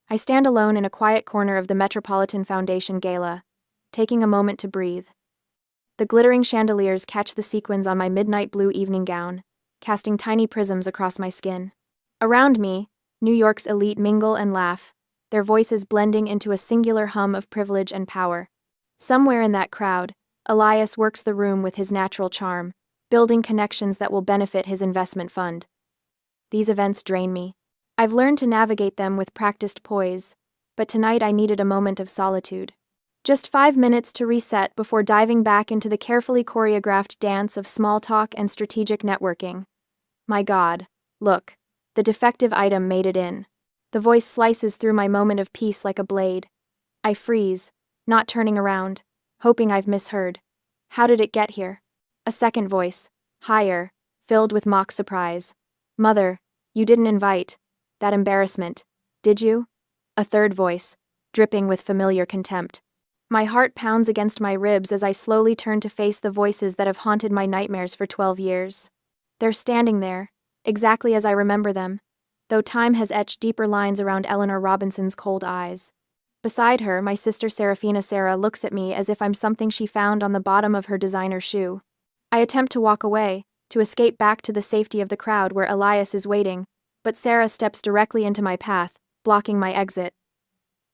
I stand alone in a quiet corner of the Metropolitan Foundation gala, taking a moment to breathe. The glittering chandeliers catch the sequins on my midnight blue evening gown, casting tiny prisms across my skin. Around me, New York's elite mingle and laugh, their voices blending into a singular hum of privilege and power. Somewhere in that crowd, Elias works the room with his natural charm, building connections that will benefit his investment fund. These events drain me. I've learned to navigate them with practiced poise, but tonight I needed a moment of solitude. Just 5 minutes to reset before diving back into the carefully choreographed dance of small talk and strategic networking. My God, look, the defective item made it in. The voice slices through my moment of peace like a blade. I freeze, not turning around, hoping I've misheard. How did it get here? A second voice, higher, filled with mock surprise. Mother, you didn't invite. That embarrassment, did you? A third voice, dripping with familiar contempt. My heart pounds against my ribs as I slowly turn to face the voices that have haunted my nightmares for 12 years. They're standing there, exactly as I remember them, though time has etched deeper lines around Eleanor Robinson's cold eyes. Beside her, my sister Serafina Sarah looks at me as if I'm something she found on the bottom of her designer shoe. I attempt to walk away, to escape back to the safety of the crowd where Elias is waiting, but Sarah steps directly into my path, blocking my exit.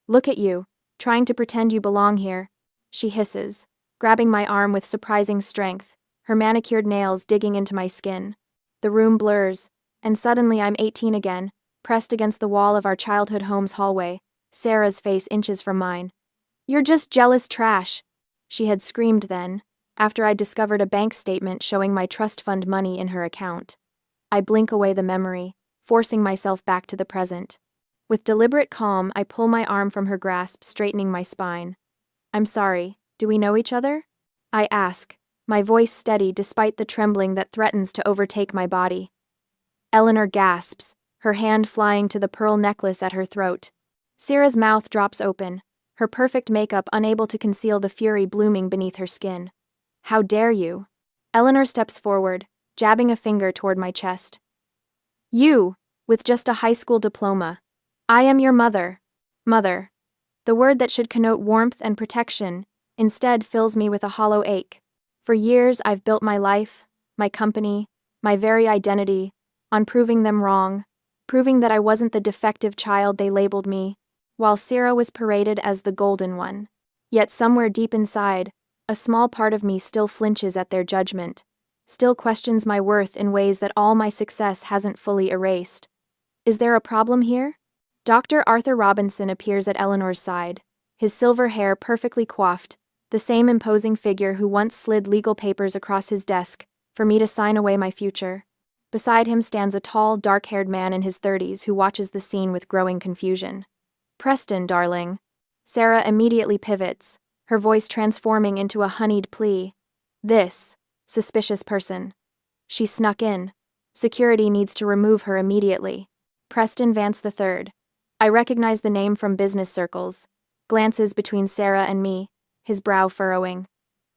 Look at you, trying to pretend you belong here, she hisses, grabbing my arm with surprising strength, her manicured nails digging into my skin. The room blurs, and suddenly I'm 18 again, pressed against the wall of our childhood home's hallway, Sarah's face inches from mine. You're just jealous trash, she had screamed then, after I'd discovered a bank statement showing my trust fund money in her account. I blink away the memory, forcing myself back to the present. With deliberate calm, I pull my arm from her grasp, straightening my spine. I'm sorry, do we know each other? I ask, my voice steady despite the trembling that threatens to overtake my body. Eleanor gasps, her hand flying to the pearl necklace at her throat. Sarah's mouth drops open, her perfect makeup unable to conceal the fury blooming beneath her skin. How dare you? Eleanor steps forward, jabbing a finger toward my chest. You, with just a high school diploma. I am your mother. Mother. The word that should connote warmth and protection, instead fills me with a hollow ache. For years I've built my life, my company, my very identity, on proving them wrong, proving that I wasn't the defective child they labeled me, while Sarah was paraded as the golden one. Yet somewhere deep inside, a small part of me still flinches at their judgment, still questions my worth in ways that all my success hasn't fully erased. Is there a problem here? Dr. Arthur Robinson appears at Eleanor's side, his silver hair perfectly coiffed, the same imposing figure who once slid legal papers across his desk for me to sign away my future. Beside him stands a tall, dark-haired man in his 30s who watches the scene with growing confusion. Preston, darling. Sarah immediately pivots, her voice transforming into a honeyed plea. This suspicious person. She snuck in. Security needs to remove her immediately. Preston Vance III. I recognize the name from business circles. Glances between Sarah and me, his brow furrowing.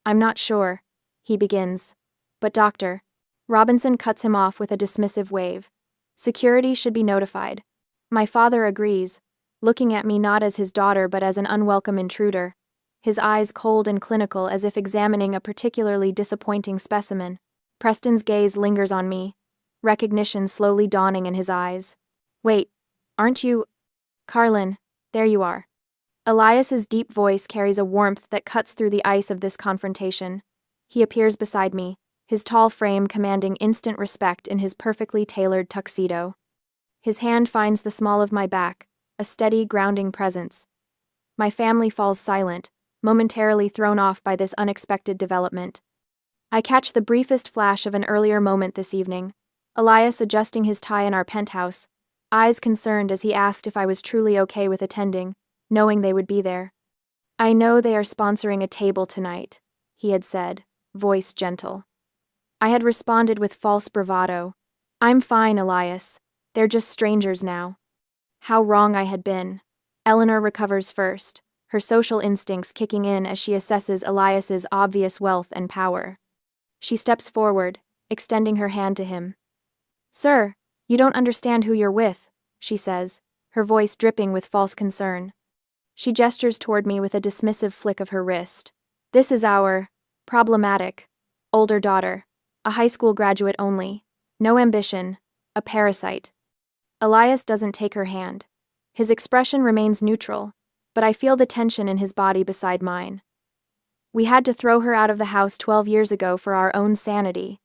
I'm not sure, he begins. But Dr. Robinson cuts him off with a dismissive wave. Security should be notified. My father agrees, looking at me not as his daughter but as an unwelcome intruder, his eyes cold and clinical as if examining a particularly disappointing specimen. Preston's gaze lingers on me, recognition slowly dawning in his eyes. Wait, aren't you... Carlin, there you are. Elias's deep voice carries a warmth that cuts through the ice of this confrontation. He appears beside me, his tall frame commanding instant respect in his perfectly tailored tuxedo. His hand finds the small of my back, a steady, grounding presence. My family falls silent, momentarily thrown off by this unexpected development. I catch the briefest flash of an earlier moment this evening, Elias adjusting his tie in our penthouse, eyes concerned as he asked if I was truly okay with attending, knowing they would be there. I know they are sponsoring a table tonight, he had said, voice gentle. I had responded with false bravado. I'm fine, Elias. They're just strangers now. How wrong I had been. Eleanor recovers first, her social instincts kicking in as she assesses Elias's obvious wealth and power. She steps forward, extending her hand to him. Sir, you don't understand who you're with, she says, her voice dripping with false concern. She gestures toward me with a dismissive flick of her wrist. This is our problematic older daughter, a high school graduate only, no ambition, a parasite. Elias doesn't take her hand. His expression remains neutral, but I feel the tension in his body beside mine. We had to throw her out of the house 12 years ago for our own sanity.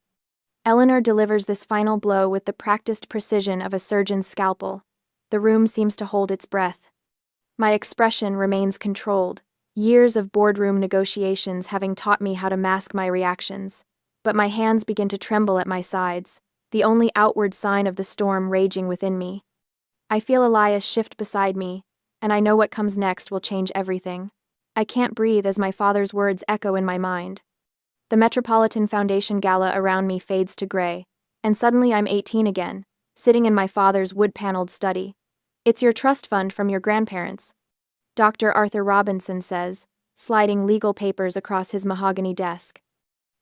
Eleanor delivers this final blow with the practiced precision of a surgeon's scalpel. The room seems to hold its breath. My expression remains controlled, years of boardroom negotiations having taught me how to mask my reactions, but my hands begin to tremble at my sides, the only outward sign of the storm raging within me. I feel Elias shift beside me, and I know what comes next will change everything. I can't breathe as my father's words echo in my mind. The Metropolitan Foundation gala around me fades to gray, and suddenly I'm 18 again, sitting in my father's wood-paneled study. It's your trust fund from your grandparents, Dr. Arthur Robinson says, sliding legal papers across his mahogany desk.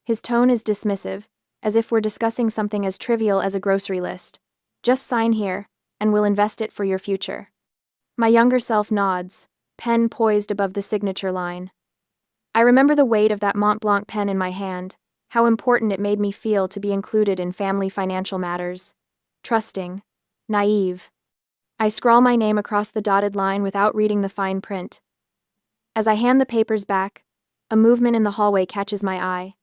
His tone is dismissive, as if we're discussing something as trivial as a grocery list. Just sign here, and we'll invest it for your future. My younger self nods, pen poised above the signature line. I remember the weight of that Mont Blanc pen in my hand, how important it made me feel to be included in family financial matters. Trusting. Naive. I scrawl my name across the dotted line without reading the fine print. As I hand the papers back, a movement in the hallway catches my eye.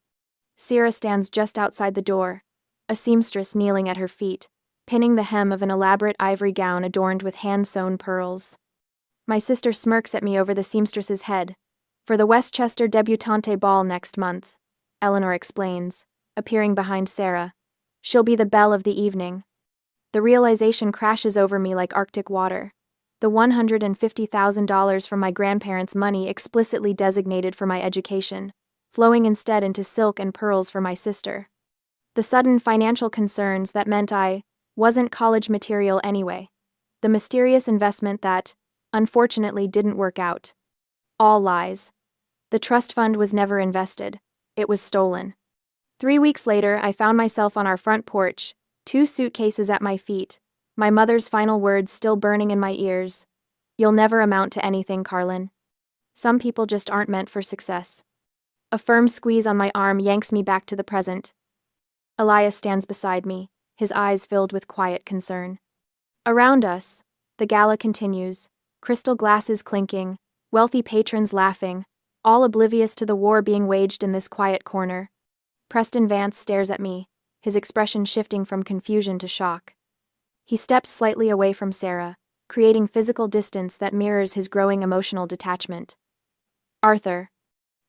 Sierra stands just outside the door, a seamstress kneeling at her feet, pinning the hem of an elaborate ivory gown adorned with hand-sewn pearls. My sister smirks at me over the seamstress's head. For the Westchester debutante ball next month, Eleanor explains, appearing behind Sarah. She'll be the belle of the evening. The realization crashes over me like Arctic water. The $150,000 from my grandparents' money explicitly designated for my education, flowing instead into silk and pearls for my sister. The sudden financial concerns that meant I wasn't college material anyway. The mysterious investment that, unfortunately, didn't work out. All lies. The trust fund was never invested. It was stolen. 3 weeks later, I found myself on our front porch, 2 suitcases at my feet, my mother's final words still burning in my ears. You'll never amount to anything, Carlin. Some people just aren't meant for success. A firm squeeze on my arm yanks me back to the present. Elias stands beside me, his eyes filled with quiet concern. Around us, the gala continues, crystal glasses clinking, wealthy patrons laughing, all oblivious to the war being waged in this quiet corner. Preston Vance stares at me, his expression shifting from confusion to shock. He steps slightly away from Sarah, creating physical distance that mirrors his growing emotional detachment. Arthur.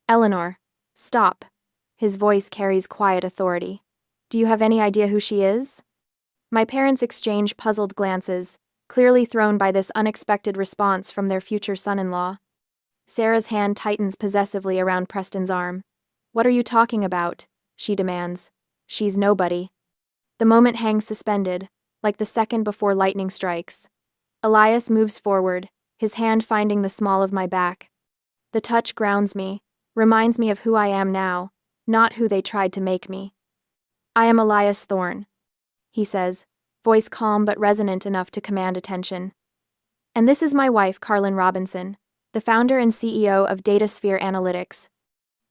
Eleanor. Stop. His voice carries quiet authority. Do you have any idea who she is? My parents exchange puzzled glances, clearly thrown by this unexpected response from their future son-in-law. Sarah's hand tightens possessively around Preston's arm. What are you talking about? She demands. She's nobody. The moment hangs suspended, like the second before lightning strikes. Elias moves forward, his hand finding the small of my back. The touch grounds me, reminds me of who I am now, not who they tried to make me. I am Elias Thorne, he says, voice calm but resonant enough to command attention. And this is my wife, Carlin Robinson, the founder and CEO of DataSphere Analytics.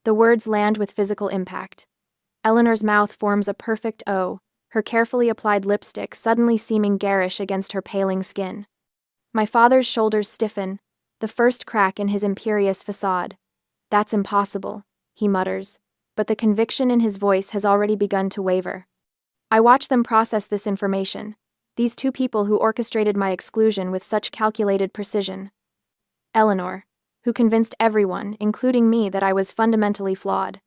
The words land with physical impact. Eleanor's mouth forms a perfect O, her carefully applied lipstick suddenly seeming garish against her paling skin. My father's shoulders stiffen, the first crack in his imperious facade. That's impossible, he mutters, but the conviction in his voice has already begun to waver. I watch them process this information, these 2 people who orchestrated my exclusion with such calculated precision. Eleanor, who convinced everyone, including me, that I was fundamentally flawed.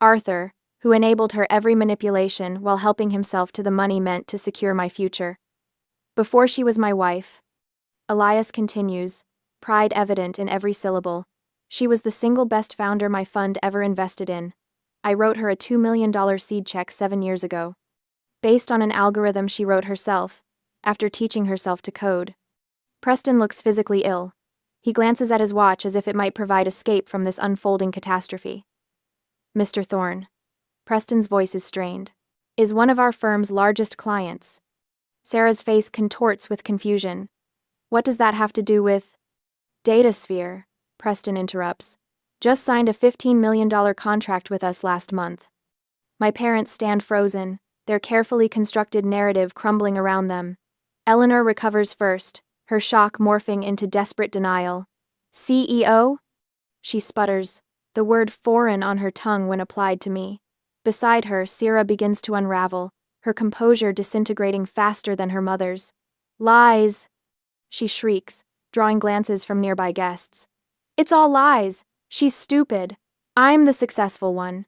Arthur, who enabled her every manipulation while helping himself to the money meant to secure my future. Before she was my wife, Elias continues, pride evident in every syllable, she was the single best founder my fund ever invested in. I wrote her a $2 million seed check 7 years ago. Based on an algorithm she wrote herself, after teaching herself to code. Preston looks physically ill. He glances at his watch as if it might provide escape from this unfolding catastrophe. Mr. Thorne. Preston's voice is strained. Is one of our firm's largest clients. Sarah's face contorts with confusion. What does that have to do with Datasphere? Preston interrupts. Just signed a $15 million contract with us last month. My parents stand frozen, their carefully constructed narrative crumbling around them. Eleanor recovers first, her shock morphing into desperate denial. CEO? She sputters, the word foreign on her tongue when applied to me. Beside her, Sierra begins to unravel, her composure disintegrating faster than her mother's. Lies! She shrieks, drawing glances from nearby guests. It's all lies! She's stupid! I'm the successful one.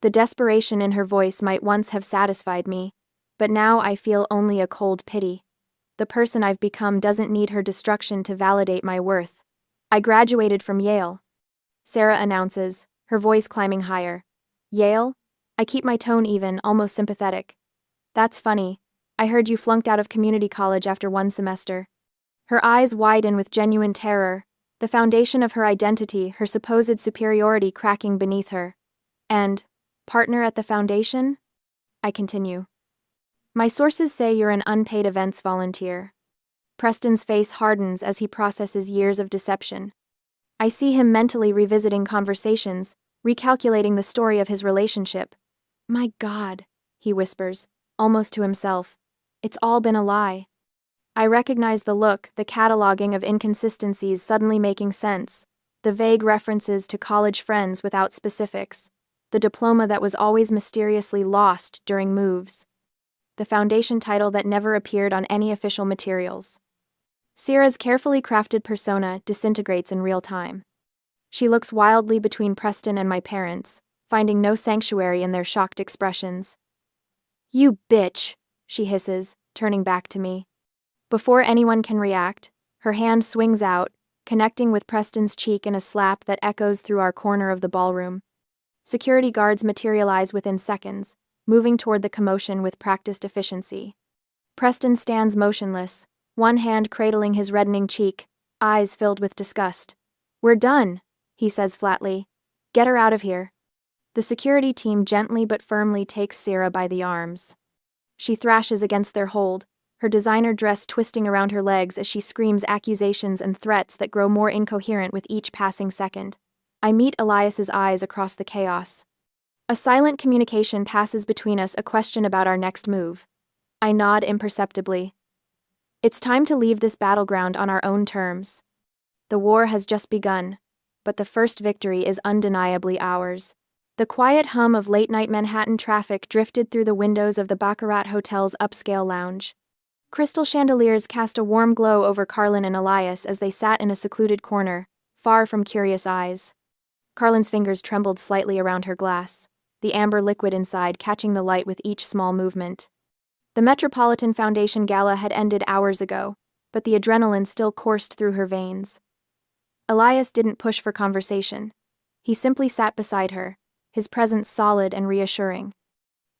The desperation in her voice might once have satisfied me, but now I feel only a cold pity. The person I've become doesn't need her destruction to validate my worth. I graduated from Yale. Sarah announces, her voice climbing higher. Yale? I keep my tone even, almost sympathetic. That's funny. I heard you flunked out of community college after one semester. Her eyes widen with genuine terror, the foundation of her identity, her supposed superiority cracking beneath her. And, partner at the foundation? I continue. My sources say you're an unpaid events volunteer. Preston's face hardens as he processes years of deception. I see him mentally revisiting conversations, recalculating the story of his relationship. My God, he whispers, almost to himself. It's all been a lie. I recognize the look, the cataloging of inconsistencies suddenly making sense, the vague references to college friends without specifics, the diploma that was always mysteriously lost during moves, the foundation title that never appeared on any official materials. Sierra's carefully crafted persona disintegrates in real time. She looks wildly between Preston and my parents, finding no sanctuary in their shocked expressions. You bitch, she hisses, turning back to me. Before anyone can react, her hand swings out, connecting with Preston's cheek in a slap that echoes through our corner of the ballroom. Security guards materialize within seconds, moving toward the commotion with practiced efficiency. Preston stands motionless, one hand cradling his reddening cheek, eyes filled with disgust. We're done, he says flatly. Get her out of here. The security team gently but firmly takes Sierra by the arms. She thrashes against their hold, her designer dress twisting around her legs as she screams accusations and threats that grow more incoherent with each passing second. I meet Elias's eyes across the chaos. A silent communication passes between us, a question about our next move. I nod imperceptibly. It's time to leave this battleground on our own terms. The war has just begun, but the first victory is undeniably ours. The quiet hum of late-night Manhattan traffic drifted through the windows of the Baccarat Hotel's upscale lounge. Crystal chandeliers cast a warm glow over Carlin and Elias as they sat in a secluded corner, far from curious eyes. Carlin's fingers trembled slightly around her glass, the amber liquid inside catching the light with each small movement. The Metropolitan Foundation Gala had ended hours ago, but the adrenaline still coursed through her veins. Elias didn't push for conversation. He simply sat beside her, his presence solid and reassuring.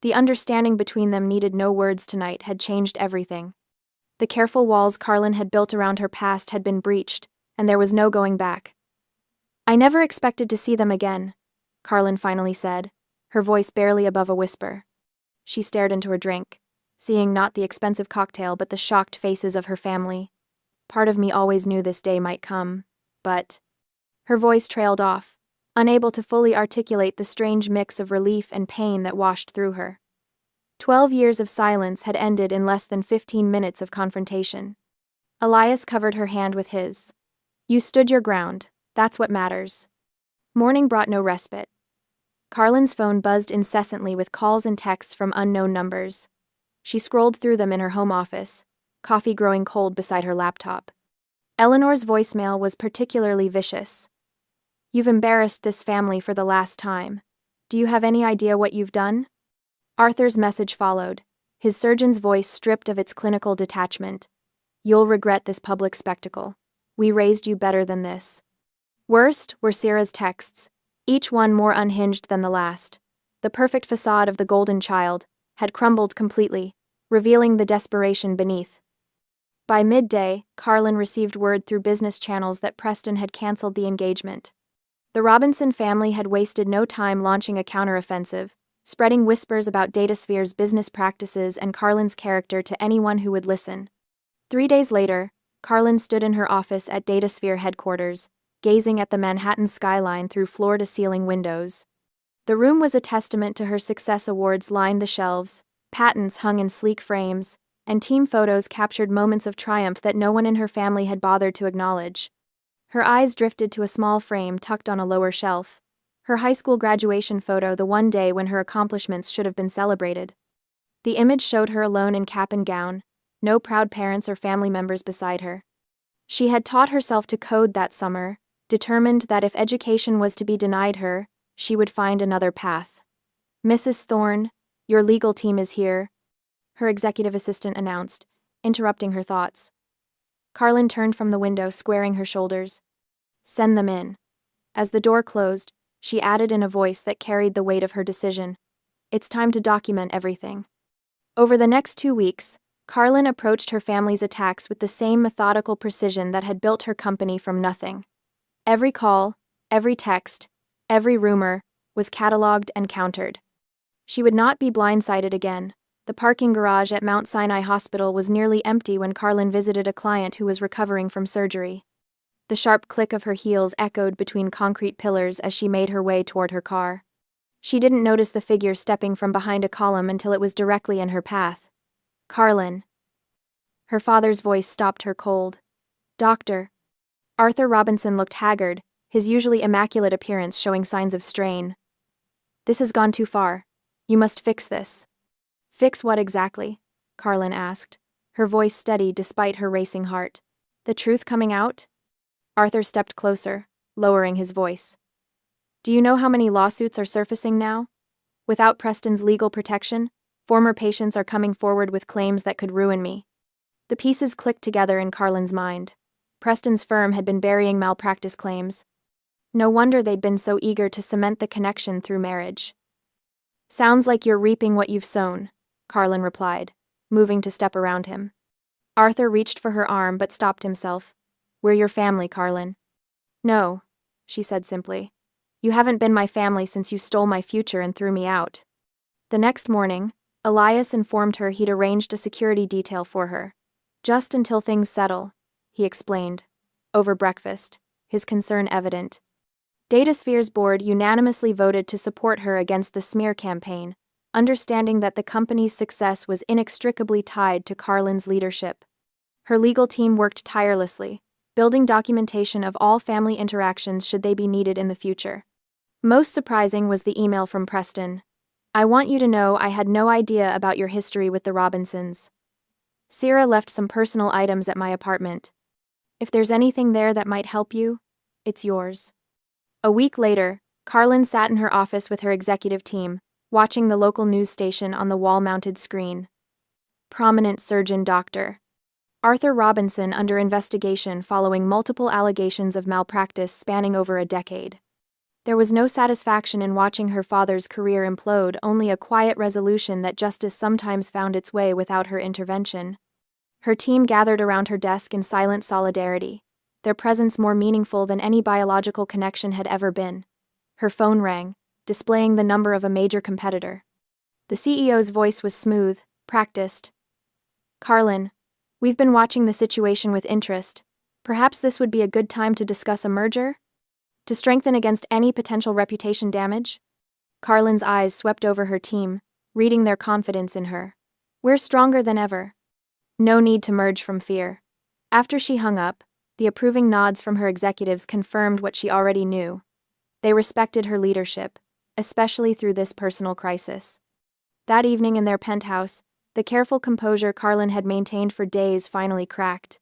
The understanding between them needed no words tonight had changed everything. The careful walls Carlin had built around her past had been breached, and there was no going back. I never expected to see them again, Carlin finally said, her voice barely above a whisper. She stared into her drink, seeing not the expensive cocktail but the shocked faces of her family. Part of me always knew this day might come, but... Her voice trailed off, unable to fully articulate the strange mix of relief and pain that washed through her. 12 years of silence had ended in less than 15 minutes of confrontation. Elias covered her hand with his. You stood your ground, that's what matters. Morning brought no respite. Carlin's phone buzzed incessantly with calls and texts from unknown numbers. She scrolled through them in her home office, coffee growing cold beside her laptop. Eleanor's voicemail was particularly vicious. You've embarrassed this family for the last time. Do you have any idea what you've done? Arthur's message followed, his surgeon's voice stripped of its clinical detachment. You'll regret this public spectacle. We raised you better than this. Worst were Sierra's texts, each one more unhinged than the last. The perfect facade of the golden child had crumbled completely, revealing the desperation beneath. By midday, Carlin received word through business channels that Preston had canceled the engagement. The Robinson family had wasted no time launching a counteroffensive, spreading whispers about Datasphere's business practices and Carlin's character to anyone who would listen. 3 days later, Carlin stood in her office at DataSphere headquarters, gazing at the Manhattan skyline through floor-to-ceiling windows. The room was a testament to her success. Awards lined the shelves, patents hung in sleek frames, and team photos captured moments of triumph that no one in her family had bothered to acknowledge. Her eyes drifted to a small frame tucked on a lower shelf. Her high school graduation photo, the one day when her accomplishments should have been celebrated. The image showed her alone in cap and gown, no proud parents or family members beside her. She had taught herself to code that summer, determined that if education was to be denied her, she would find another path. "Mrs. Thorne, your legal team is here," her executive assistant announced, interrupting her thoughts. Carlin turned from the window, squaring her shoulders. "Send them in." As the door closed, she added in a voice that carried the weight of her decision, "It's time to document everything." Over the next 2 weeks, Carlin approached her family's attacks with the same methodical precision that had built her company from nothing. Every call, every text, every rumor was cataloged and countered. She would not be blindsided again. The parking garage at Mount Sinai Hospital was nearly empty when Carlin visited a client who was recovering from surgery. The sharp click of her heels echoed between concrete pillars as she made her way toward her car. She didn't notice the figure stepping from behind a column until it was directly in her path. "Carlin." Her father's voice stopped her cold. "Doctor." Arthur Robinson looked haggard, his usually immaculate appearance showing signs of strain. "This has gone too far. You must fix this." "Fix what exactly?" Carlin asked, her voice steady despite her racing heart. "The truth coming out?" Arthur stepped closer, lowering his voice. "Do you know how many lawsuits are surfacing now? Without Preston's legal protection, former patients are coming forward with claims that could ruin me." The pieces clicked together in Carlin's mind. Preston's firm had been burying malpractice claims. No wonder they'd been so eager to cement the connection through marriage. "Sounds like you're reaping what you've sown," Carlin replied, moving to step around him. Arthur reached for her arm but stopped himself. "We're your family, Carlin." "No," she said simply. "You haven't been my family since you stole my future and threw me out." The next morning, Elias informed her he'd arranged a security detail for her. "Just until things settle," he explained. Over breakfast, his concern evident. DataSphere's board unanimously voted to support her against the smear campaign, understanding that the company's success was inextricably tied to Carlin's leadership. Her legal team worked tirelessly, building documentation of all family interactions should they be needed in the future. Most surprising was the email from Preston. "I want you to know I had no idea about your history with the Robinsons. Sarah left some personal items at my apartment. If there's anything there that might help you, it's yours." A week later, Carlin sat in her office with her executive team, watching the local news station on the wall-mounted screen. "Prominent surgeon Dr. Arthur Robinson under investigation following multiple allegations of malpractice spanning over a decade." There was no satisfaction in watching her father's career implode, only a quiet resolution that justice sometimes found its way without her intervention. Her team gathered around her desk in silent solidarity, their presence more meaningful than any biological connection had ever been. Her phone rang, displaying the number of a major competitor. The CEO's voice was smooth, practiced. "Carlin, we've been watching the situation with interest. Perhaps this would be a good time to discuss a merger? To strengthen against any potential reputation damage?" Carlin's eyes swept over her team, reading their confidence in her. "We're stronger than ever. No need to merge from fear." After she hung up, the approving nods from her executives confirmed what she already knew. They respected her leadership, especially through this personal crisis. That evening in their penthouse, the careful composure Carlin had maintained for days finally cracked.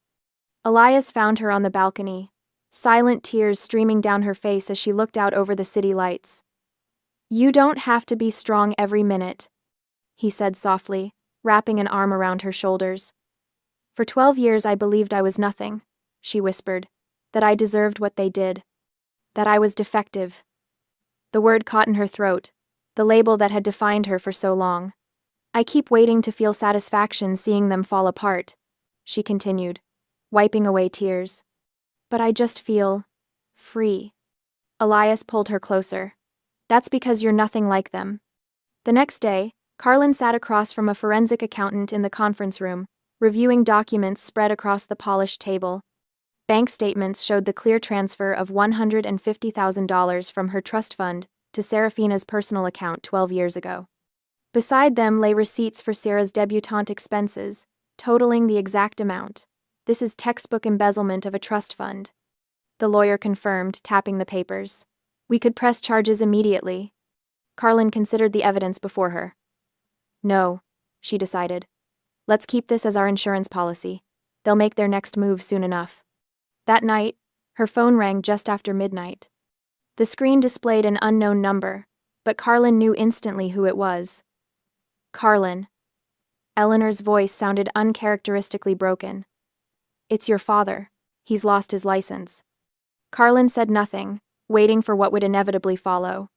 Elias found her on the balcony, silent tears streaming down her face as she looked out over the city lights. "You don't have to be strong every minute," he said softly, wrapping an arm around her shoulders. "For 12 years I believed I was nothing," she whispered, "that I deserved what they did. That I was defective." The word caught in her throat, the label that had defined her for so long. "I keep waiting to feel satisfaction seeing them fall apart," she continued, wiping away tears. "But I just feel free." Elias pulled her closer. "That's because you're nothing like them." The next day, Carlin sat across from a forensic accountant in the conference room, reviewing documents spread across the polished table. Bank statements showed the clear transfer of $150,000 from her trust fund to Serafina's personal account 12 years ago. Beside them lay receipts for Sarah's debutante expenses, totaling the exact amount. This is textbook embezzlement of a trust fund, the lawyer confirmed, tapping the papers. We could press charges immediately. Carlin considered the evidence before her. No, she decided. Let's keep this as our insurance policy. They'll make their next move soon enough. That night, her phone rang just after midnight. The screen displayed an unknown number, but Carlin knew instantly who it was. Carlin. Eleanor's voice sounded uncharacteristically broken. It's your father. He's lost his license. Carlin said nothing, waiting for what would inevitably follow.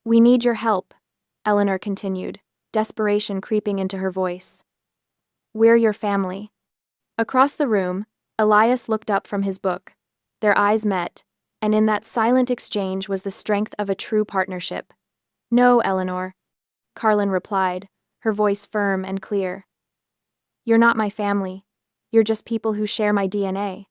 We need your help, Eleanor continued, desperation creeping into her voice. We're your family. Across the room, Elias looked up from his book. Their eyes met, and in that silent exchange was the strength of a true partnership. No, Eleanor, Carlin replied, her voice firm and clear. You're not my family. You're just people who share my DNA.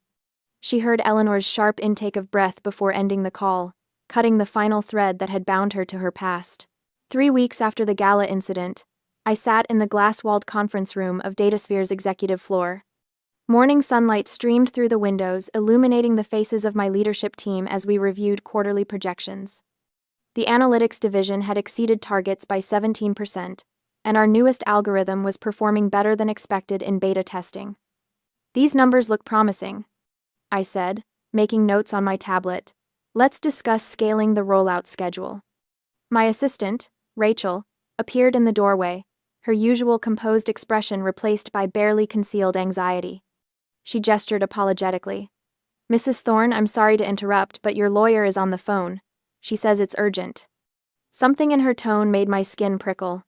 She heard Eleanor's sharp intake of breath before ending the call, cutting the final thread that had bound her to her past. 3 weeks after the gala incident, I sat in the glass-walled conference room of DataSphere's executive floor. Morning sunlight streamed through the windows, illuminating the faces of my leadership team as we reviewed quarterly projections. The analytics division had exceeded targets by 17%, and our newest algorithm was performing better than expected in beta testing. These numbers look promising, I said, making notes on my tablet. Let's discuss scaling the rollout schedule. My assistant, Rachel, appeared in the doorway, her usual composed expression replaced by barely concealed anxiety. She gestured apologetically. Mrs. Thorne, I'm sorry to interrupt, but your lawyer is on the phone. She says it's urgent. Something in her tone made my skin prickle.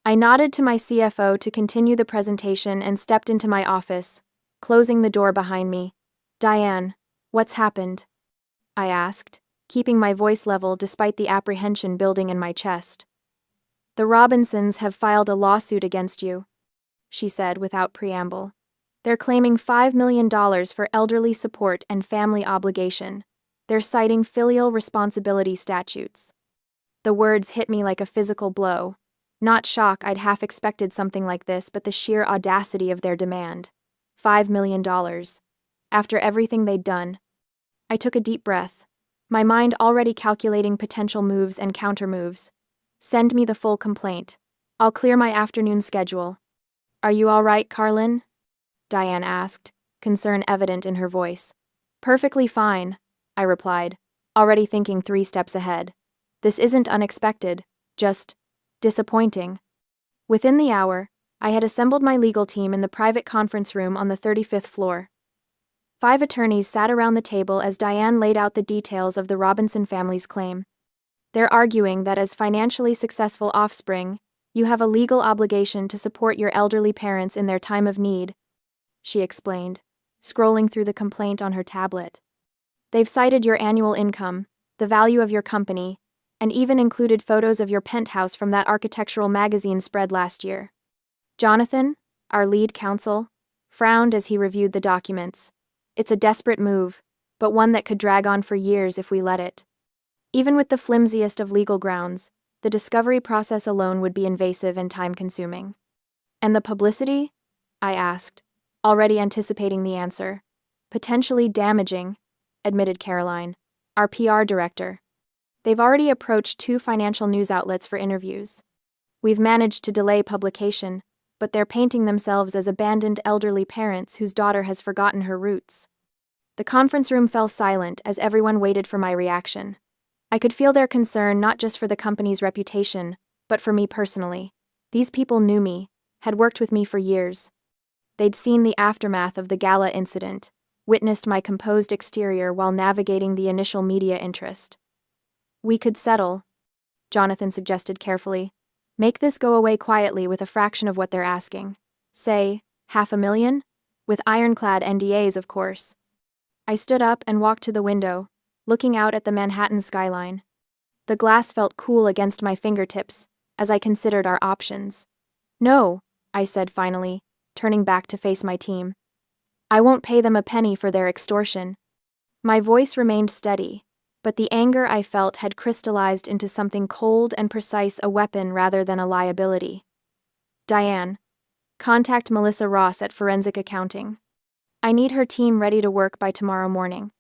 I nodded to my CFO to continue the presentation and stepped into my office, closing the door behind me. Diane, what's happened? I asked, keeping my voice level despite the apprehension building in my chest. The Robinsons have filed a lawsuit against you, she said without preamble. They're claiming $5 million for elderly support and family obligation. They're citing filial responsibility statutes. The words hit me like a physical blow. Not shock, I'd half expected something like this, but the sheer audacity of their demand. $5 million. After everything they'd done. I took a deep breath, my mind already calculating potential moves and countermoves. Send me the full complaint. I'll clear my afternoon schedule. Are you all right, Carlin? Diane asked, concern evident in her voice. Perfectly fine, I replied, already thinking 3 steps ahead. This isn't unexpected, just disappointing. Within the hour, I had assembled my legal team in the private conference room on the 35th floor. 5 attorneys sat around the table as Diane laid out the details of the Robinson family's claim. They're arguing that as financially successful offspring, you have a legal obligation to support your elderly parents in their time of need, she explained, scrolling through the complaint on her tablet. They've cited your annual income, the value of your company, and even included photos of your penthouse from that architectural magazine spread last year. Jonathan, our lead counsel, frowned as he reviewed the documents. It's a desperate move, but one that could drag on for years if we let it. Even with the flimsiest of legal grounds, the discovery process alone would be invasive and time-consuming. And the publicity? I asked, already anticipating the answer. Potentially damaging, admitted Caroline, our PR director. They've already approached 2 financial news outlets for interviews. We've managed to delay publication, but they're painting themselves as abandoned elderly parents whose daughter has forgotten her roots. The conference room fell silent as everyone waited for my reaction. I could feel their concern not just for the company's reputation, but for me personally. These people knew me, had worked with me for years. They'd seen the aftermath of the gala incident, witnessed my composed exterior while navigating the initial media interest. We could settle, Jonathan suggested carefully. Make this go away quietly with a fraction of what they're asking. Say, $500,000? With ironclad NDAs, of course. I stood up and walked to the window, looking out at the Manhattan skyline. The glass felt cool against my fingertips as I considered our options. No, I said finally, turning back to face my team. I won't pay them a penny for their extortion. My voice remained steady, but the anger I felt had crystallized into something cold and precise, a weapon rather than a liability. Diane, contact Melissa Ross at Forensic Accounting. I need her team ready to work by tomorrow morning.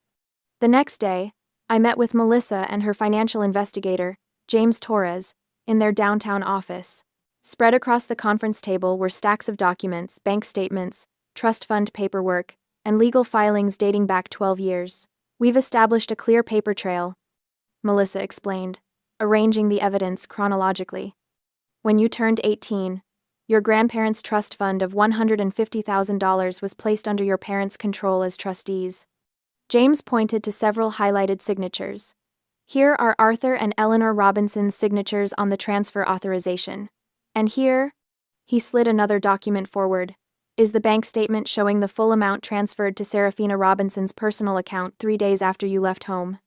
The next day, I met with Melissa and her financial investigator, James Torres, in their downtown office. Spread across the conference table were stacks of documents, bank statements, trust fund paperwork, and legal filings dating back 12 years. We've established a clear paper trail, Melissa explained, arranging the evidence chronologically. When you turned 18, your grandparents' trust fund of $150,000 was placed under your parents' control as trustees. James pointed to several highlighted signatures. Here are Arthur and Eleanor Robinson's signatures on the transfer authorization. And here, he slid another document forward, is the bank statement showing the full amount transferred to Serafina Robinson's personal account 3 days after you left home.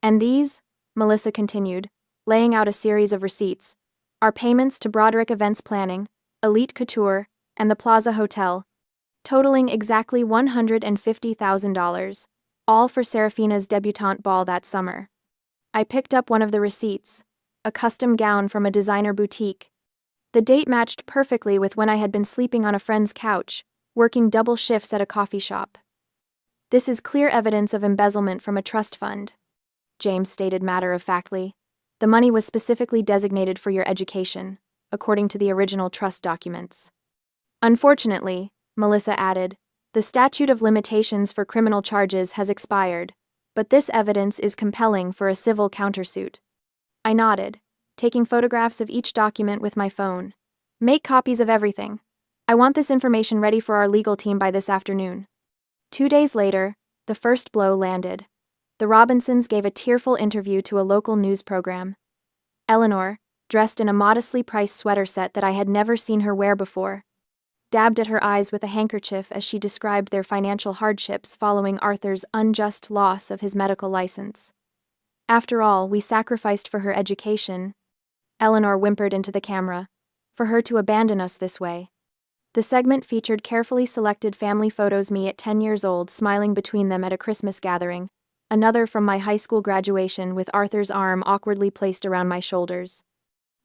And these, Melissa continued, laying out a series of receipts, are payments to Broderick Events Planning, Elite Couture, and the Plaza Hotel, totaling exactly $150,000, all for Serafina's debutante ball that summer. I picked up one of the receipts, a custom gown from a designer boutique. The date matched perfectly with when I had been sleeping on a friend's couch, working double shifts at a coffee shop. This is clear evidence of embezzlement from a trust fund, James stated matter-of-factly. The money was specifically designated for your education, according to the original trust documents. Unfortunately, Melissa added, the statute of limitations for criminal charges has expired, but this evidence is compelling for a civil countersuit. I nodded, taking photographs of each document with my phone. Make copies of everything. I want this information ready for our legal team by this afternoon. 2 days later, the first blow landed. The Robinsons gave a tearful interview to a local news program. Eleanor, dressed in a modestly priced sweater set that I had never seen her wear before, dabbed at her eyes with a handkerchief as she described their financial hardships following Arthur's unjust loss of his medical license. After all, we sacrificed for her education, Eleanor whimpered into the camera, for her to abandon us this way. The segment featured carefully selected family photos, me at 10 years old smiling between them at a Christmas gathering, another from my high school graduation with Arthur's arm awkwardly placed around my shoulders.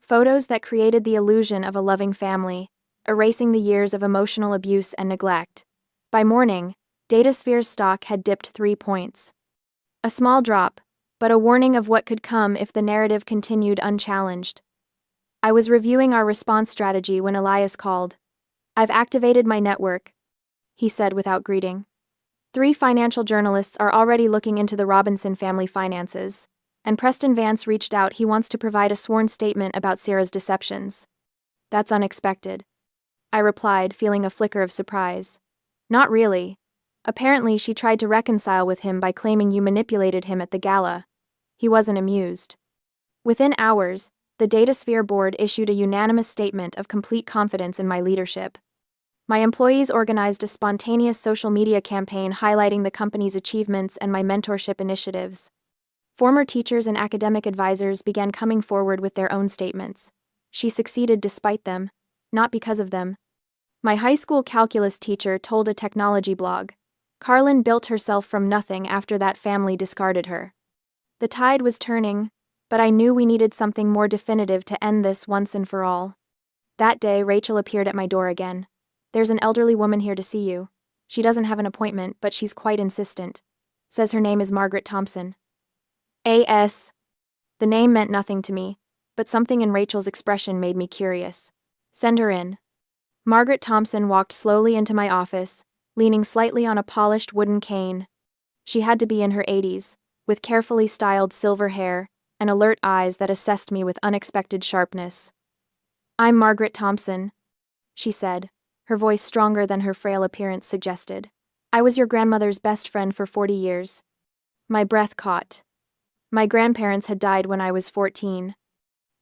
Photos that created the illusion of a loving family, erasing the years of emotional abuse and neglect. By morning, DataSphere's stock had dipped 3 points. A small drop, but a warning of what could come if the narrative continued unchallenged. I was reviewing our response strategy when Elias called. I've activated my network, he said without greeting. 3 financial journalists are already looking into the Robinson family finances, and Preston Vance reached out. He wants to provide a sworn statement about Sarah's deceptions. That's unexpected, I replied, feeling a flicker of surprise. Not really. Apparently she tried to reconcile with him by claiming you manipulated him at the gala. He wasn't amused. Within hours, the DataSphere board issued a unanimous statement of complete confidence in my leadership. My employees organized a spontaneous social media campaign highlighting the company's achievements and my mentorship initiatives. Former teachers and academic advisors began coming forward with their own statements. She succeeded despite them, not because of them. My high school calculus teacher told a technology blog, Carlin built herself from nothing after that family discarded her. The tide was turning, but I knew we needed something more definitive to end this once and for all. That day, Rachel appeared at my door again. There's an elderly woman here to see you. She doesn't have an appointment, but she's quite insistent. Says her name is Margaret Thompson. A.S. The name meant nothing to me, but something in Rachel's expression made me curious. Send her in. Margaret Thompson walked slowly into my office, leaning slightly on a polished wooden cane. She had to be in her 80s, with carefully styled silver hair and alert eyes that assessed me with unexpected sharpness. I'm Margaret Thompson, she said, her voice stronger than her frail appearance suggested. I was your grandmother's best friend for 40 years. My breath caught. My grandparents had died when I was 14.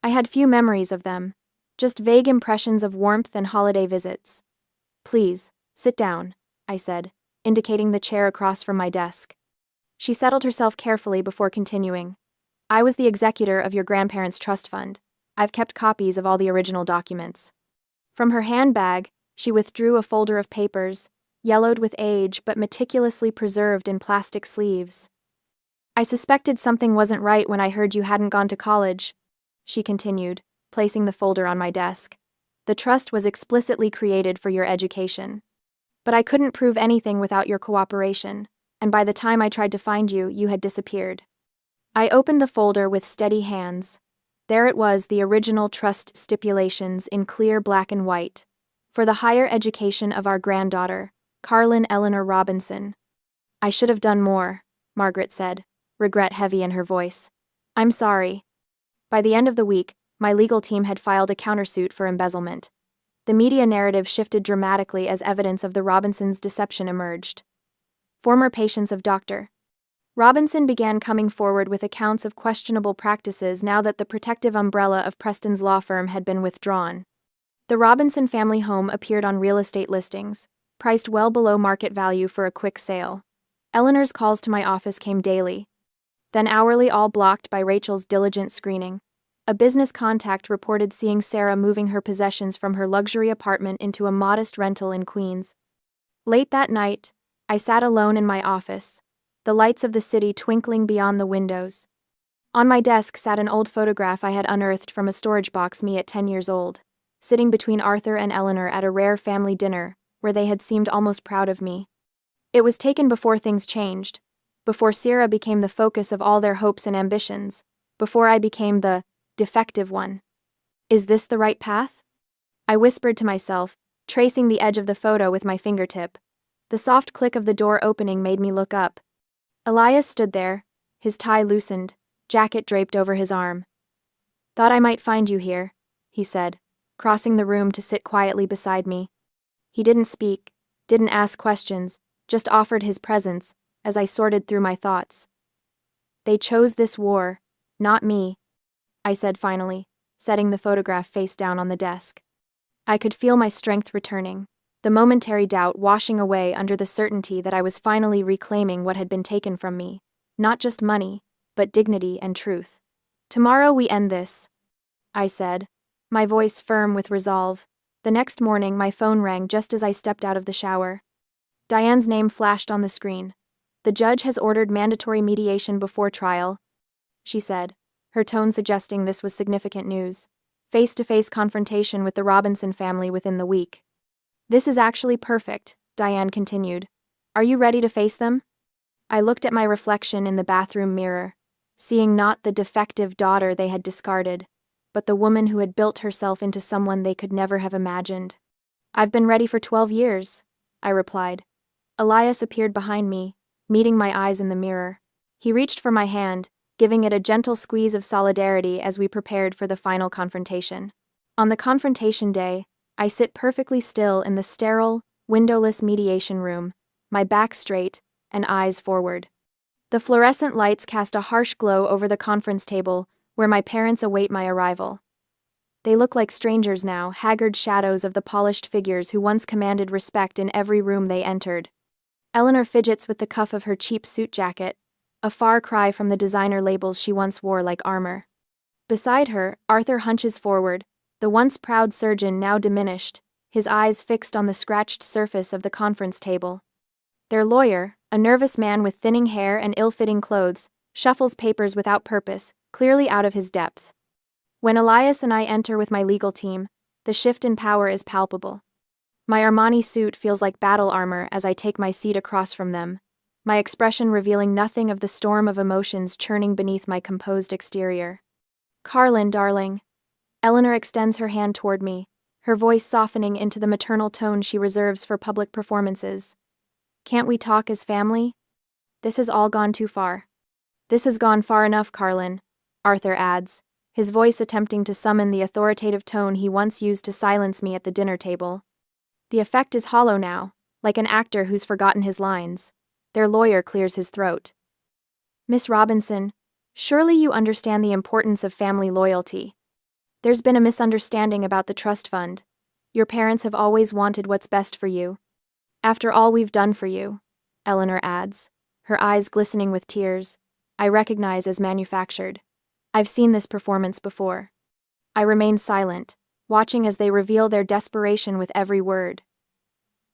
I had few memories of them, just vague impressions of warmth and holiday visits. Please, sit down, I said, indicating the chair across from my desk. She settled herself carefully before continuing. I was the executor of your grandparents' trust fund. I've kept copies of all the original documents. From her handbag, She withdrew a folder of papers, yellowed with age but meticulously preserved in plastic sleeves. "I suspected something wasn't right when I heard you hadn't gone to college," she continued, placing the folder on my desk. "The trust was explicitly created for your education. But I couldn't prove anything without your cooperation, and by the time I tried to find you, you had disappeared." I opened the folder with steady hands. There it was, the original trust stipulations in clear black and white. For the higher education of our granddaughter, Carlin Eleanor Robinson. "I should have done more," Margaret said, regret heavy in her voice. "I'm sorry." By the end of the week, my legal team had filed a countersuit for embezzlement. The media narrative shifted dramatically as evidence of the Robinsons' deception emerged. Former patients of Dr. Robinson began coming forward with accounts of questionable practices now that the protective umbrella of Preston's law firm had been withdrawn. The Robinson family home appeared on real estate listings, priced well below market value for a quick sale. Eleanor's calls to my office came daily, then hourly, all blocked by Rachel's diligent screening. A business contact reported seeing Sarah moving her possessions from her luxury apartment into a modest rental in Queens. Late that night, I sat alone in my office, the lights of the city twinkling beyond the windows. On my desk sat an old photograph I had unearthed from a storage box, me at 10 years old, sitting between Arthur and Eleanor at a rare family dinner, where they had seemed almost proud of me. It was taken before things changed, before Sarah became the focus of all their hopes and ambitions, before I became the defective one. Is this the right path? I whispered to myself, tracing the edge of the photo with my fingertip. The soft click of the door opening made me look up. Elias stood there, his tie loosened, jacket draped over his arm. "Thought I might find you here," he said, crossing the room to sit quietly beside me. He didn't speak, didn't ask questions, just offered his presence as I sorted through my thoughts. "They chose this war, not me," I said finally, setting the photograph face down on the desk. I could feel my strength returning, the momentary doubt washing away under the certainty that I was finally reclaiming what had been taken from me, not just money, but dignity and truth. "Tomorrow we end this," I said, my voice firm with resolve. The next morning, my phone rang just as I stepped out of the shower. Diane's name flashed on the screen. "The judge has ordered mandatory mediation before trial," she said, her tone suggesting this was significant news. Face-to-face confrontation with the Robinson family within the week. "This is actually perfect," Diane continued. "Are you ready to face them?" I looked at my reflection in the bathroom mirror, seeing not the defective daughter they had discarded, but the woman who had built herself into someone they could never have imagined. "I've been ready for 12 years, I replied. Elias appeared behind me, meeting my eyes in the mirror. He reached for my hand, giving it a gentle squeeze of solidarity as we prepared for the final confrontation. On the confrontation day, I sit perfectly still in the sterile, windowless mediation room, my back straight and eyes forward. The fluorescent lights cast a harsh glow over the conference table, where my parents await my arrival. They look like strangers now, haggard shadows of the polished figures who once commanded respect in every room they entered. Eleanor fidgets with the cuff of her cheap suit jacket, a far cry from the designer labels she once wore like armor. Beside her, Arthur hunches forward, the once proud surgeon now diminished, his eyes fixed on the scratched surface of the conference table. Their lawyer, a nervous man with thinning hair and ill-fitting clothes, shuffles papers without purpose, clearly out of his depth. When Elias and I enter with my legal team, the shift in power is palpable. My Armani suit feels like battle armor as I take my seat across from them, my expression revealing nothing of the storm of emotions churning beneath my composed exterior. "Carlin, darling." Eleanor extends her hand toward me, her voice softening into the maternal tone she reserves for public performances. "Can't we talk as family? This has all gone too far." "This has gone far enough, Carlin," Arthur adds, his voice attempting to summon the authoritative tone he once used to silence me at the dinner table. The effect is hollow now, like an actor who's forgotten his lines. Their lawyer clears his throat. "Miss Robinson, surely you understand the importance of family loyalty. There's been a misunderstanding about the trust fund. Your parents have always wanted what's best for you. After all we've done for you," Eleanor adds, her eyes glistening with tears, I recognize as manufactured. "I've seen this performance before." I remain silent, watching as they reveal their desperation with every word.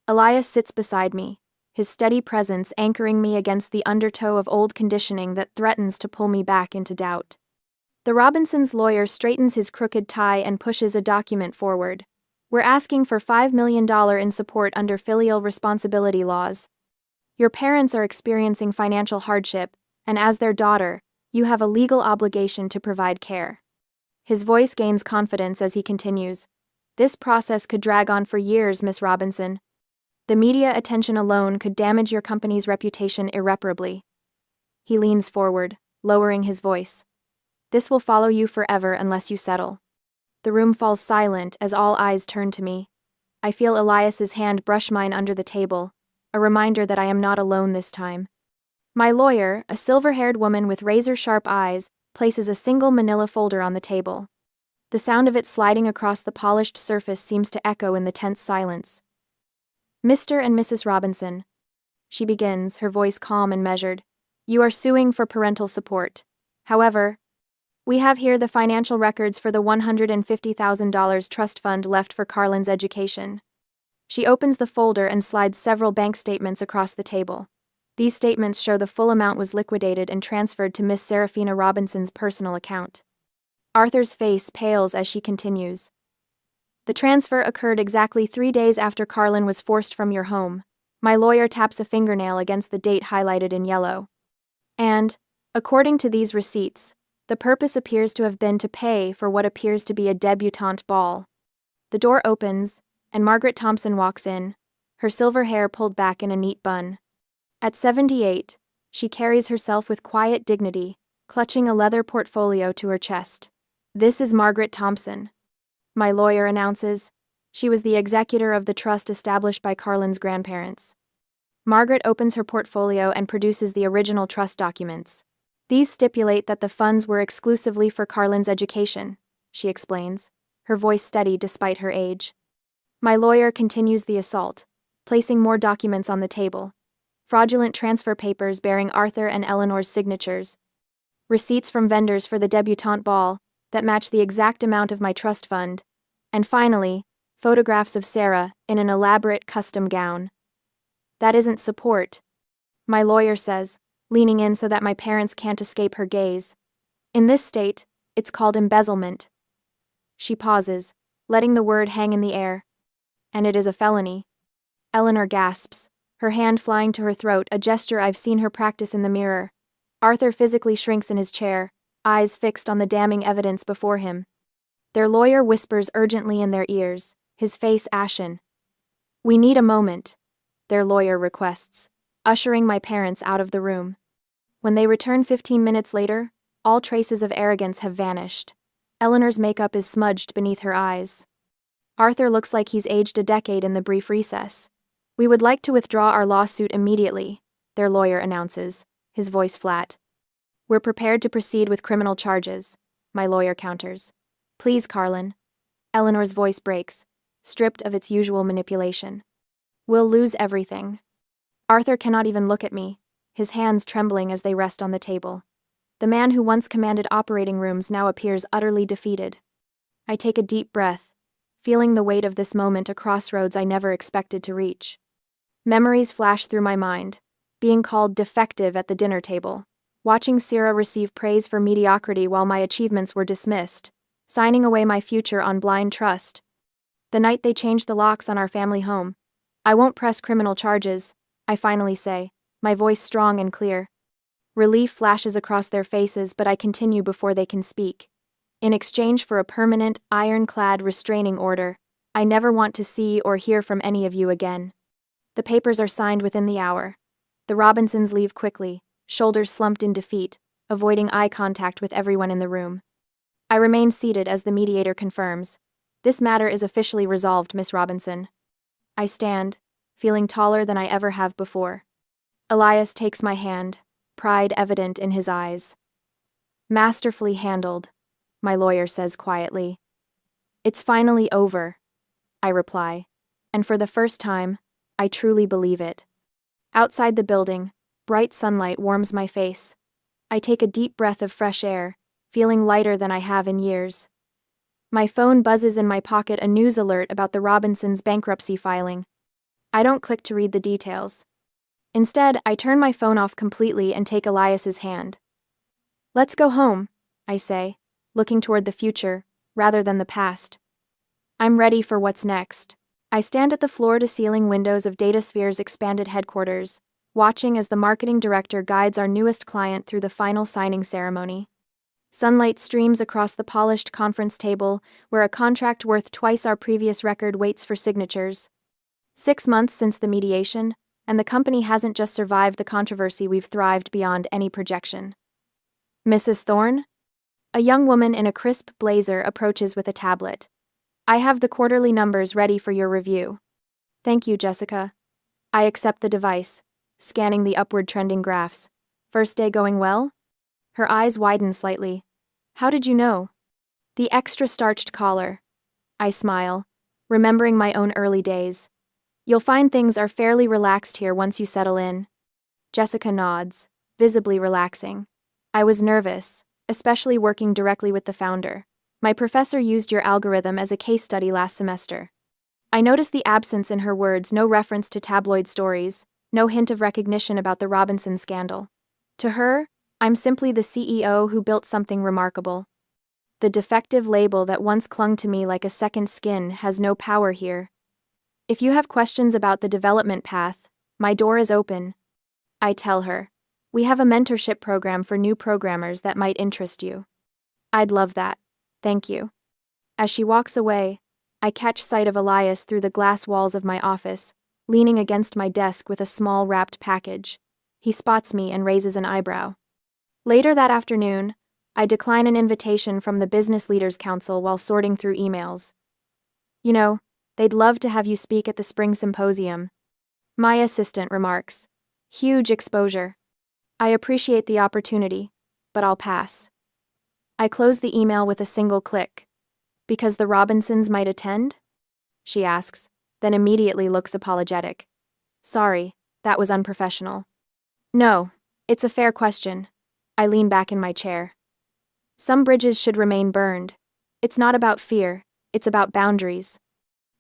Elias sits beside me, his steady presence anchoring me against the undertow of old conditioning that threatens to pull me back into doubt. The Robinsons' lawyer straightens his crooked tie and pushes a document forward. We're asking for $5 million in support under filial responsibility laws. Your parents are experiencing financial hardship, and as their daughter, you have a legal obligation to provide care. His voice gains confidence as he continues. This process could drag on for years, Miss Robinson. The media attention alone could damage your company's reputation irreparably. He leans forward, lowering his voice. This will follow you forever unless you settle. The room falls silent as all eyes turn to me. I feel Elias's hand brush mine under the table, a reminder that I am not alone this time. My lawyer, a silver-haired woman with razor-sharp eyes, places a single manila folder on the table. The sound of it sliding across the polished surface seems to echo in the tense silence. Mr. and Mrs. Robinson, she begins, her voice calm and measured. You are suing for parental support. However, we have here the financial records for the $150,000 trust fund left for Carlin's education. She opens the folder and slides several bank statements across the table. These statements show the full amount was liquidated and transferred to Miss Serafina Robinson's personal account. Arthur's face pales as she continues. The transfer occurred exactly 3 days after Carlin was forced from your home. My lawyer taps a fingernail against the date highlighted in yellow. And, according to these receipts, the purpose appears to have been to pay for what appears to be a debutante ball. The door opens, and Margaret Thompson walks in, her silver hair pulled back in a neat bun. At 78, she carries herself with quiet dignity, clutching a leather portfolio to her chest. This is Margaret Thompson, my lawyer announces. She was the executor of the trust established by Carlin's grandparents. Margaret opens her portfolio and produces the original trust documents. These stipulate that the funds were exclusively for Carlin's education, she explains, her voice steady despite her age. My lawyer continues the assault, placing more documents on the table. Fraudulent transfer papers bearing Arthur and Eleanor's signatures. Receipts from vendors for the debutante ball that match the exact amount of my trust fund. And finally, photographs of Sarah in an elaborate custom gown. That isn't support, my lawyer says, leaning in so that my parents can't escape her gaze. In this state, it's called embezzlement. She pauses, letting the word hang in the air. And it is a felony. Eleanor gasps, her hand flying to her throat, a gesture I've seen her practice in the mirror. Arthur physically shrinks in his chair, eyes fixed on the damning evidence before him. Their lawyer whispers urgently in their ears, his face ashen. We need a moment, their lawyer requests, ushering my parents out of the room. When they return 15 minutes later, all traces of arrogance have vanished. Eleanor's makeup is smudged beneath her eyes. Arthur looks like he's aged a decade in the brief recess. We would like to withdraw our lawsuit immediately, their lawyer announces, his voice flat. We're prepared to proceed with criminal charges, my lawyer counters. Please, Carlin. Eleanor's voice breaks, stripped of its usual manipulation. We'll lose everything. Arthur cannot even look at me, his hands trembling as they rest on the table. The man who once commanded operating rooms now appears utterly defeated. I take a deep breath, feeling the weight of this moment a crossroads I never expected to reach. Memories flash through my mind, being called defective at the dinner table, watching Sarah receive praise for mediocrity while my achievements were dismissed, signing away my future on blind trust. The night they changed the locks on our family home. I won't press criminal charges, I finally say, my voice strong and clear. Relief flashes across their faces, but I continue before they can speak. In exchange for a permanent, ironclad restraining order, I never want to see or hear from any of you again. The papers are signed within the hour. The Robinsons leave quickly, shoulders slumped in defeat, avoiding eye contact with everyone in the room. I remain seated as the mediator confirms. This matter is officially resolved, Miss Robinson. I stand, feeling taller than I ever have before. Elias takes my hand, pride evident in his eyes. Masterfully handled, my lawyer says quietly. It's finally over, I reply, and for the first time, I truly believe it. Outside the building, bright sunlight warms my face. I take a deep breath of fresh air, feeling lighter than I have in years. My phone buzzes in my pocket, a news alert about the Robinsons' bankruptcy filing. I don't click to read the details. Instead, I turn my phone off completely and take Elias's hand. Let's go home, I say, looking toward the future, rather than the past. I'm ready for what's next. I stand at the floor-to-ceiling windows of DataSphere's expanded headquarters, watching as the marketing director guides our newest client through the final signing ceremony. Sunlight streams across the polished conference table, where a contract worth twice our previous record waits for signatures. 6 months since the mediation, and the company hasn't just survived the controversy, we've thrived beyond any projection. Mrs. Thorne? A young woman in a crisp blazer approaches with a tablet. I have the quarterly numbers ready for your review. Thank you, Jessica. I accept the device, scanning the upward trending graphs. First day going well? Her eyes widen slightly. How did you know? The extra starched collar. I smile, remembering my own early days. You'll find things are fairly relaxed here once you settle in. Jessica nods, visibly relaxing. I was nervous, especially working directly with the founder. My professor used your algorithm as a case study last semester. I noticed the absence in her words, no reference to tabloid stories, no hint of recognition about the Robinson scandal. To her, I'm simply the CEO who built something remarkable. The defective label that once clung to me like a second skin has no power here. If you have questions about the development path, my door is open. I tell her. We have a mentorship program for new programmers that might interest you. I'd love that. Thank you. As she walks away, I catch sight of Elias through the glass walls of my office, leaning against my desk with a small wrapped package. He spots me and raises an eyebrow. Later that afternoon, I decline an invitation from the Business Leaders Council while sorting through emails. You know, they'd love to have you speak at the spring symposium. My assistant remarks. Huge exposure. I appreciate the opportunity, but I'll pass. I close the email with a single click. Because the Robinsons might attend? She asks, then immediately looks apologetic. Sorry, that was unprofessional. No, it's a fair question. I lean back in my chair. Some bridges should remain burned. It's not about fear, it's about boundaries.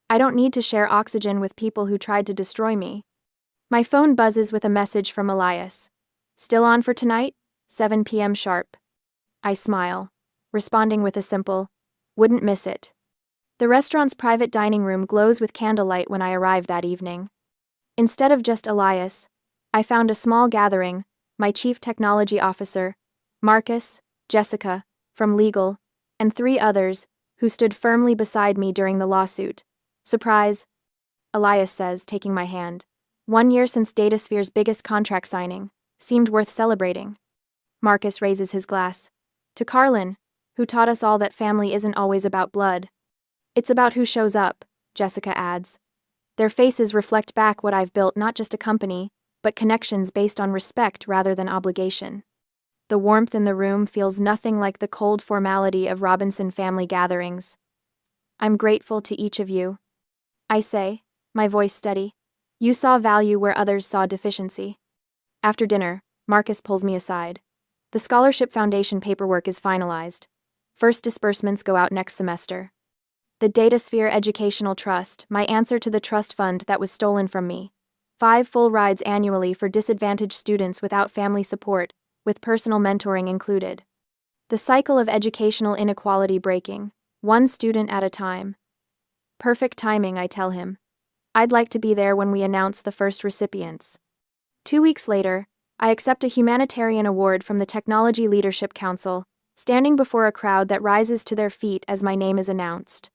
I don't need to share oxygen with people who tried to destroy me. My phone buzzes with a message from Elias. Still on for tonight? 7 p.m. sharp. I smile, responding with a simple, wouldn't miss it. The restaurant's private dining room glows with candlelight when I arrive that evening. Instead of just Elias, I found a small gathering, my chief technology officer, Marcus, Jessica, from legal, and 3 others, who stood firmly beside me during the lawsuit. Surprise, Elias says, taking my hand. 1 year since DataSphere's biggest contract signing. Seemed worth celebrating. Marcus raises his glass. To Carlin, who taught us all that family isn't always about blood. It's about who shows up, Jessica adds. Their faces reflect back what I've built, not just a company, but connections based on respect rather than obligation. The warmth in the room feels nothing like the cold formality of Robinson family gatherings. I'm grateful to each of you. I say, my voice steady. You saw value where others saw deficiency. After dinner, Marcus pulls me aside. The Scholarship Foundation paperwork is finalized. First disbursements go out next semester. The DataSphere Educational Trust, my answer to the trust fund that was stolen from me. 5 full rides annually for disadvantaged students without family support, with personal mentoring included. The cycle of educational inequality breaking, 1 student at a time. Perfect timing, I tell him. I'd like to be there when we announce the first recipients. 2 weeks later, I accept a humanitarian award from the Technology Leadership Council, standing before a crowd that rises to their feet as my name is announced.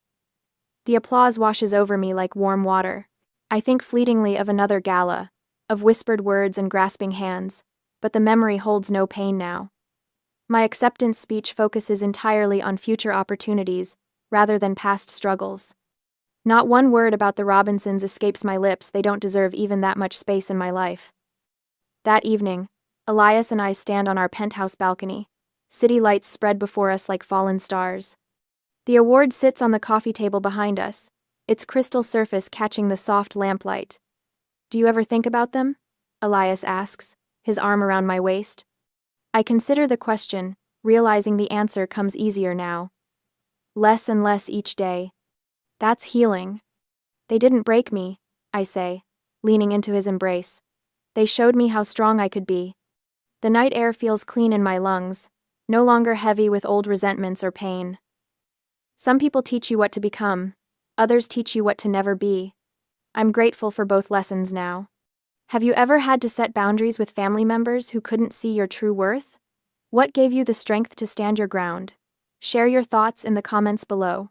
The applause washes over me like warm water. I think fleetingly of another gala, of whispered words and grasping hands, but the memory holds no pain now. My acceptance speech focuses entirely on future opportunities, rather than past struggles. Not one word about the Robinsons escapes my lips. They don't deserve even that much space in my life. That evening, Elias and I stand on our penthouse balcony. City lights spread before us like fallen stars. The award sits on the coffee table behind us, its crystal surface catching the soft lamplight. Do you ever think about them? Elias asks, his arm around my waist. I consider the question, realizing the answer comes easier now. Less and less each day. That's healing. They didn't break me, I say. leaning into his embrace. They showed me how strong I could be. The night air feels clean in my lungs, no longer heavy with old resentments or pain. Some people teach you what to become, others teach you what to never be. I'm grateful for both lessons now. Have you ever had to set boundaries with family members who couldn't see your true worth? What gave you the strength to stand your ground? Share your thoughts in the comments below.